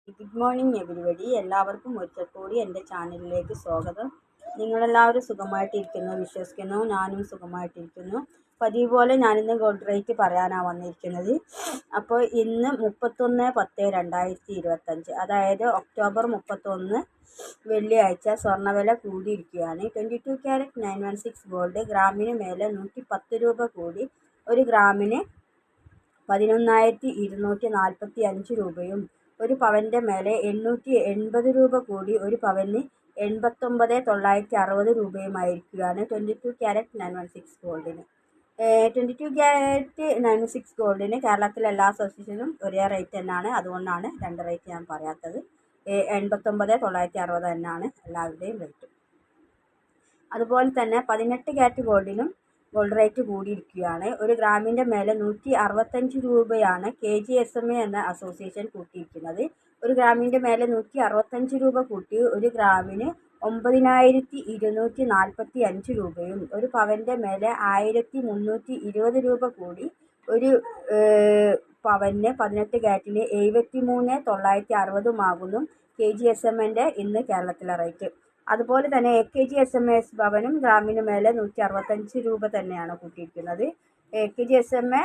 Good morning everybody. എല്ലാവർക്കും ഒരിക്കൽ കൂടി എൻ്റെ ചാനലിലേക്ക് സ്വാഗതം. നിങ്ങളെല്ലാവരും സുഖമായിട്ടിരിക്കുന്നു വിശ്വസിക്കുന്നു. ഞാനും സുഖമായിട്ടിരിക്കുന്നു. പതിവ് പോലെ ഞാനിന്ന് ഗോൾഡ് റേറ്റ് പറയാനാണ് വന്നിരിക്കുന്നത്. അപ്പോൾ ഇന്ന് 31/10/2025, അതായത് ഒക്ടോബർ 31 വെള്ളിയാഴ്ച സ്വർണ്ണവില കൂടിയിരിക്കുകയാണ്. 22 ക്യാരറ്റ് 916 ഗോൾഡ് ഗ്രാമിന് മേലെ 110 രൂപ കൂടി ഒരു ഗ്രാമിന് 11,245 രൂപയും, ഒരു പവൻ്റെ മേലെ 880 രൂപ കൂടി ഒരു പവന് 89,960 രൂപയുമായിരിക്കുകയാണ് 22 ക്യാരറ്റ് 916 ഗോൾഡിന്. 22 ക്യാരറ്റ് 916 ഗോൾഡിന് കേരളത്തിലെ എല്ലാ അസോസിയേഷനും ഒരേ റേറ്റ് തന്നെയാണ്. അതുകൊണ്ടാണ് രണ്ട് റേറ്റ് ഞാൻ പറയാത്തത്. 89,960 തന്നെയാണ് എല്ലാവരുടെയും റേറ്റ്. അതുപോലെ തന്നെ 18 ക്യാരറ്റ് ഗോൾഡിനും ഗോൾഡ് റേറ്റ് കൂടിയിരിക്കുകയാണ്. ഒരു ഗ്രാമിൻ്റെ മേലെ 165 രൂപയാണ് KGSMA എന്ന അസോസിയേഷൻ കൂട്ടിയിരിക്കുന്നത്. ഒരു ഗ്രാമിൻ്റെ മേലെ 165 രൂപ കൂട്ടി ഒരു ഗ്രാമിന് 9,245 രൂപയും, ഒരു പവൻ്റെ മേലെ 1,320 രൂപ കൂടി ഒരു പവന് 18 ക്യാരറ്റിന് 73,960 KGSMAൻ്റെ ഇന്ന് കേരളത്തിലെ റേറ്റ്. അതുപോലെ തന്നെ AKGSMA ഭവനും ഗ്രാമിന് മേലെ 165 രൂപ തന്നെയാണ് കൂട്ടിയിരിക്കുന്നത്. AKGSMA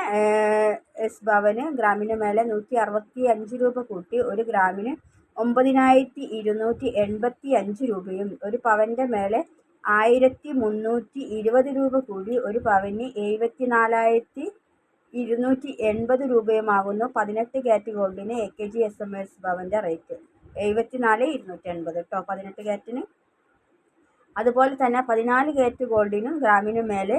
ഭവന് ഗ്രാമിന് മേലെ 165 രൂപ കൂട്ടി ഒരു ഗ്രാമിന് 9,285 രൂപയും, ഒരു പവൻ്റെ മേലെ 1,320 രൂപ കൂടി ഒരു പവന് 74,280 രൂപയുമാകുന്നു 18 ക്യാരറ്റ് ഗോൾഡിന് AKGSMA ഭവൻ്റെ റേറ്റ്. 74,280 കേട്ടോ 18 ക്യാരറ്റിന്. അതുപോലെ തന്നെ 14 ക്യാരറ്റ് ഗോൾഡിനും ഗ്രാമിന് മേലെ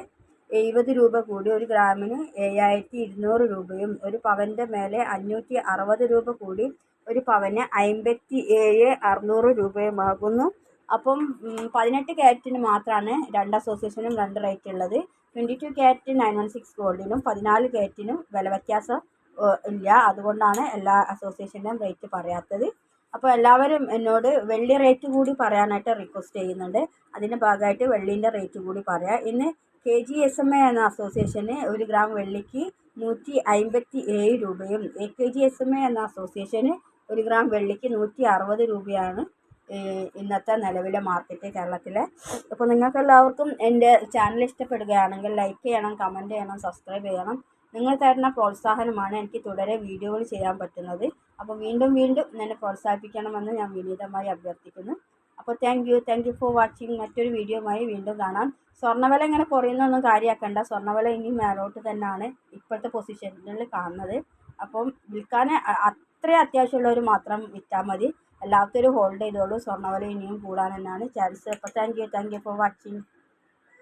70 രൂപ കൂടി ഒരു ഗ്രാമിന് 7,200 രൂപയും, ഒരു പവൻ്റെ മേലെ 560 രൂപ കൂടി ഒരു പവന് 57,600 രൂപയുമാകുന്നു. അപ്പം 18 ക്യാരറ്റിന് മാത്രമാണ് രണ്ട് അസോസിയേഷനും രണ്ട് റേറ്റ് ഉള്ളത്. 22 ക്യാരറ്റ് 916 ഗോൾഡിനും 14 ക്യാരറ്റിനും വില വ്യത്യാസം ഇല്ല. അതുകൊണ്ടാണ് എല്ലാ അസോസിയേഷൻ്റെയും റേറ്റ് പറയാത്തത്. അപ്പോൾ എല്ലാവരും എന്നോട് വെള്ളി റേറ്റ് കൂടി പറയാനായിട്ട് റിക്വസ്റ്റ് ചെയ്യുന്നുണ്ട്. അതിൻ്റെ ഭാഗമായിട്ട് വെള്ളീൻ്റെ റേറ്റ് കൂടി പറയാം. ഇന്ന് KGSMA എന്ന അസോസിയേഷന് ഒരു ഗ്രാം വെള്ളിക്ക് 157 രൂപയും AKGSMA എന്ന അസോസിയേഷന് ഒരു ഗ്രാം വെള്ളിക്ക് 160 രൂപയാണ് ഇന്നത്തെ നിലവിലെ മാർക്കറ്റ് കേരളത്തിലെ. അപ്പോൾ നിങ്ങൾക്ക് എല്ലാവർക്കും എൻ്റെ ചാനൽ ഇഷ്ടപ്പെടുകയാണെങ്കിൽ ലൈക്ക് ചെയ്യണം, കമൻറ്റ് ചെയ്യണം, സബ്സ്ക്രൈബ് ചെയ്യണം. നിങ്ങൾ തരുന്ന പ്രോത്സാഹനമാണ് എനിക്ക് തുടരെ വീഡിയോകൾ ചെയ്യാൻ പറ്റുന്നത്. അപ്പോൾ വീണ്ടും എന്നെ പ്രോത്സാഹിപ്പിക്കണമെന്ന് ഞാൻ വിനീതമായി അഭ്യർത്ഥിക്കുന്നു. അപ്പോൾ താങ്ക് യു ഫോർ വാച്ചിങ്. മറ്റൊരു വീഡിയോയുമായി വീണ്ടും കാണാം. സ്വർണ്ണവില ഇങ്ങനെ കുറയുന്നൊന്നും കാര്യമാക്കണ്ട. സ്വർണ്ണവില ഇനി മേലോട്ട് തന്നെയാണ് ഇപ്പോഴത്തെ പൊസിഷനിൽ കാണുന്നത്. അപ്പം വിൽക്കാൻ അത്രയും അത്യാവശ്യമുള്ളവർ മാത്രം വിറ്റാൽ മതി. എല്ലാവർക്കും ഹോൾഡ് ചെയ്തോളൂ. സ്വർണ്ണവില ഇനിയും കൂടാൻ തന്നെയാണ് ചാൻസ്. അപ്പോൾ താങ്ക് യു ഫോർ വാച്ചിങ്.